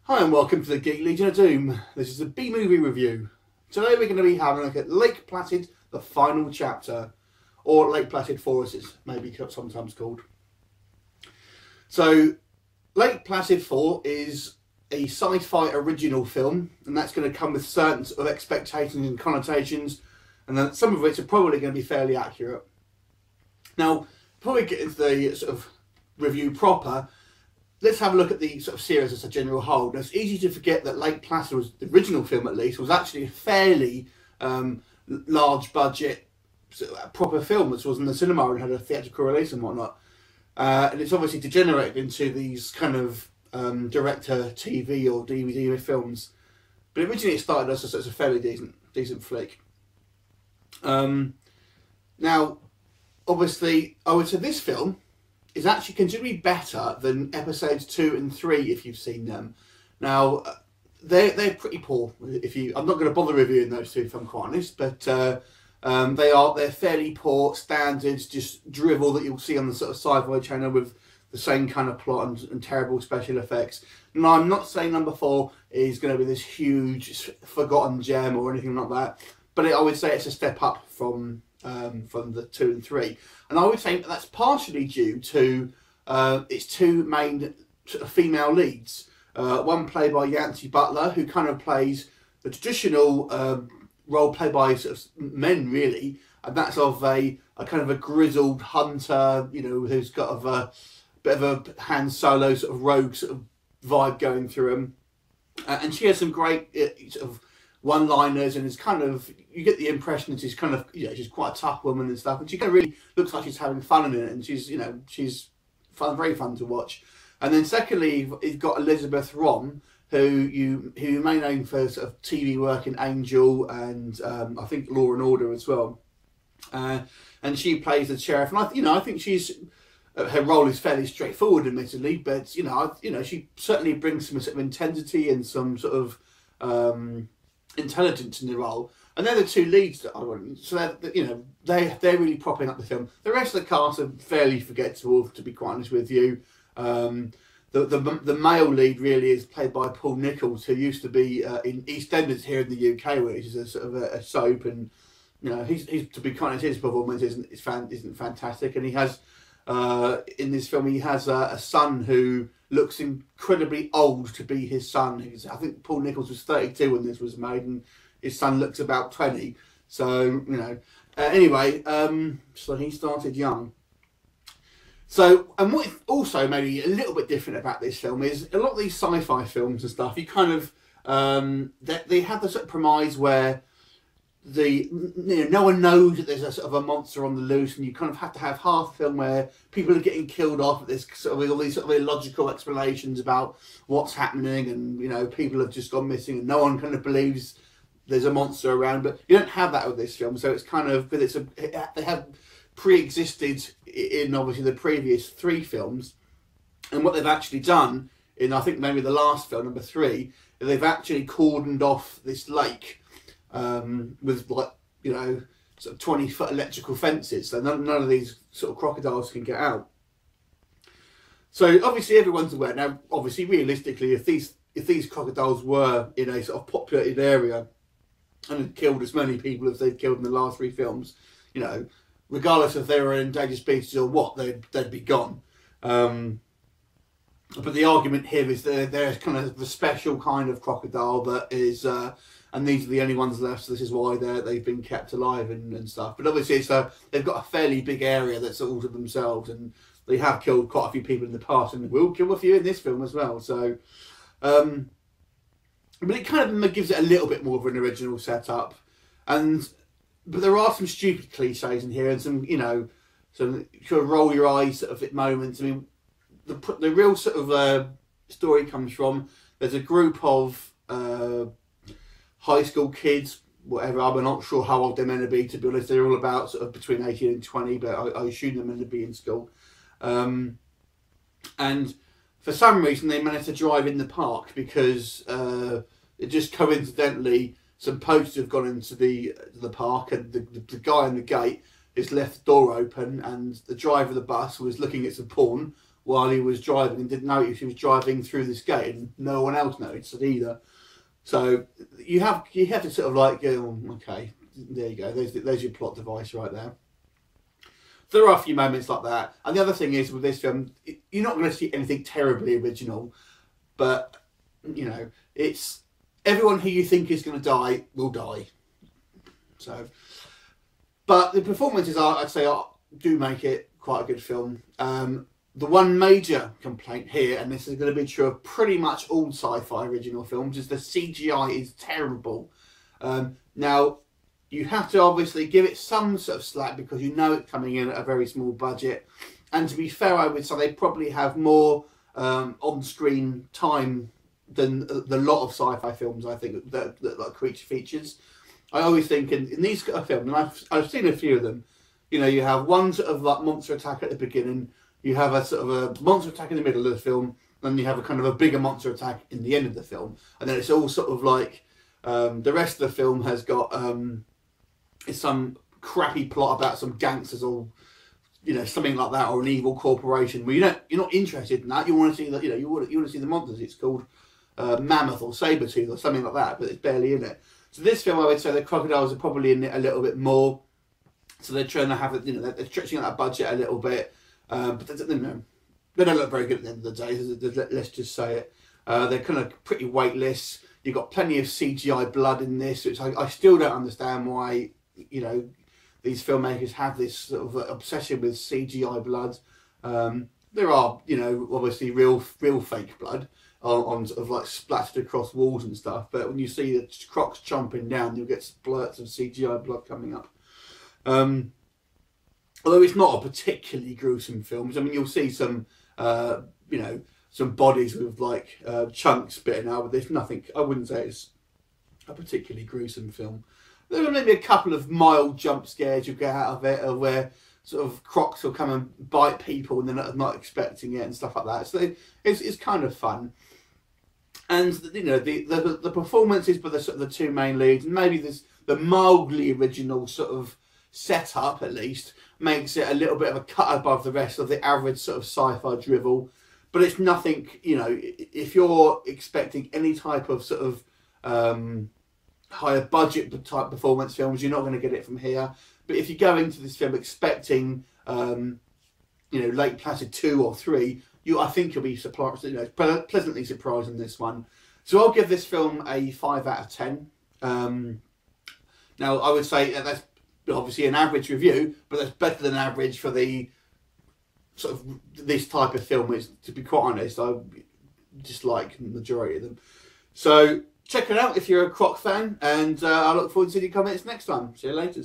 Hi and welcome to the Geek Legion of Doom. This is a B-movie review. Today we're going to be having a look at Lake Placid, the final chapter, or Lake Placid 4 as it's maybe sometimes called. So, Lake Placid 4 is a sci-fi original film, and that's going to come with certain sort of expectations and connotations, and then some of which are probably going to be fairly accurate. Now, before we get into the sort of review proper, let's have a look at the sort of series as a general whole. Now, it's easy to forget that Lake Placid, was the original film at least, was actually a fairly large budget proper film that was in the cinema and had a theatrical release and whatnot. And it's obviously degenerated into these kind of director TV or DVD films. But originally it started as a fairly decent flick. Now, obviously, I would say this film is actually considerably better than episodes 2 and 3 if you've seen them. Now, they're pretty poor. I'm not going to bother reviewing those two if I'm quite honest, but they're fairly poor standards, just drivel that you'll see on the sort of Sci-Fi Channel with the same kind of plot and terrible special effects. Now, I'm not saying number 4 is going to be this huge forgotten gem or anything like that, but I would say it's a step up from the 2 and 3, and I would think that's partially due to its two main sort of female leads. One played by Yancy Butler, who kind of plays the traditional role played by sort of men, really, and that's of a kind of a grizzled hunter, you know, who's got a bit of a Han Solo sort of rogue sort of vibe going through him, and she has some great sort of one-liners, and it's kind of, you get the impression that she's kind of, you know, she's quite a tough woman and stuff, and she kind of really looks like she's having fun in it, and she's, you know, she's very fun to watch. And then secondly, you've got Elizabeth Rom, who you may know for sort of TV work in Angel and I think Law and Order as well, and she plays the sheriff, and I think she's her role is fairly straightforward, admittedly, but she certainly brings some sort of intensity and some sort of intelligence in the role, and they're the two leads that I want. So they're really propping up the film. The rest of the cast are fairly forgettable, to be quite honest with you. The male lead really is played by Paul Nichols, who used to be in EastEnders here in the UK, which is a sort of a soap, and he's to be quite honest, his performance isn't fantastic, and he has in this film he has a son who looks incredibly old to be his son. I think Paul Nichols was 32 when this was made, and his son looks about 20. So, anyway, so he started young. So, and what also maybe a little bit different about this film is a lot of these sci-fi films and stuff, you kind of, they have the sort of premise where no one knows that there's a sort of a monster on the loose, and you kind of have to have half film where people are getting killed off. There's sort of all these sort of illogical explanations about what's happening, and people have just gone missing, and no one kind of believes there's a monster around. But you don't have that with this film, so it's kind of, but they have pre-existed in obviously the previous 3 films, and what they've actually done in, I think maybe the last film, number 3, they've actually cordoned off this lake. With sort of 20-foot electrical fences, so none of these sort of crocodiles can get out. So obviously everyone's aware now. Obviously, realistically, if these crocodiles were in a sort of populated area and had killed as many people as they've killed in the last 3 films, regardless if they were an endangered species or what, they'd be gone. But the argument here is that there's kind of the special kind of crocodile that is. And these are the only ones left, so this is why they've been kept alive and stuff. But obviously, they've got a fairly big area that's all to themselves, and they have killed quite a few people in the past, and will kill a few in this film as well. So, but it kind of gives it a little bit more of an original setup, but there are some stupid cliches in here, and some some sort of roll your eyes sort of moments. I mean, the real sort of story comes from, there's a group of high school kids, whatever, I'm not sure how old they're meant to be, to be honest. They're all about sort of between 18 and 20, but I assume they're meant to be in school. And for some reason they managed to drive in the park because it just coincidentally, some posters have gone into the park, and the guy on the gate has left the door open, and the driver of the bus was looking at some porn while he was driving and didn't notice he was driving through this gate, and no one else noticed it either. So you have to sort of like go, okay, there you go. There's your plot device right there. There are a few moments like that, and the other thing is with this film, you're not going to see anything terribly original, but you know, it's everyone who you think is going to die will die. So, but the performances I'd say do make it quite a good film. The one major complaint here, and this is going to be true of pretty much all sci-fi original films, is the CGI is terrible. Now, you have to obviously give it some sort of slack because you know it's coming in at a very small budget. And to be fair, I would say they probably have more on-screen time than the lot of sci-fi films, I think, that like creature features. I always think in these films, and I've seen a few of them, you know, you have one sort of like monster attack at the beginning, you have a sort of a monster attack in the middle of the film, then you have a kind of a bigger monster attack in the end of the film. And then it's all sort of like, the rest of the film has got it's some crappy plot about some gangsters or, you know, something like that, or an evil corporation where you're not interested in that. You want to see that, you know, you want to see the monsters. It's called Mammoth or Sabretooth or something like that, but it's barely in it. So this film, I would say the crocodiles are probably in it a little bit more. So they're trying to have it, you know, they're stretching out that budget a little bit, but they don't look very good at the end of the day. Let's just say it. They're kind of pretty weightless. You've got plenty of CGI blood in this, which I still don't understand why, you know, these filmmakers have this sort of obsession with CGI blood. There are, you know, obviously real fake blood on sort of like splattered across walls and stuff, but when you see the crocs chomping down, you'll get splurts of CGI blood coming up. Although it's not a particularly gruesome film. I mean, you'll see some, you know, some bodies with like chunks bitten out, but there's nothing. I wouldn't say it's a particularly gruesome film. There are maybe a couple of mild jump scares you get out of it, where sort of crocs will come and bite people and they're not expecting it and stuff like that. So it's kind of fun. And you know, the performances by the two main leads, and maybe the mildly original sort of setup at least makes it a little bit of a cut above the rest of the average sort of sci-fi drivel. But it's nothing, you know, if you're expecting any type of sort of higher budget type performance films, you're not going to get it from here. But if you go into this film expecting, you know, Lake Placid 2 or 3, I think you'll be surprised, you know, pleasantly surprised in this one. So I'll give this film a 5 out of 10. Now, I would say that's obviously an average review, but that's better than average for the sort of this type of film, which, to be quite honest, I dislike the majority of them. So check it out if you're a Croc fan, and I look forward to seeing your comments next time. See you later.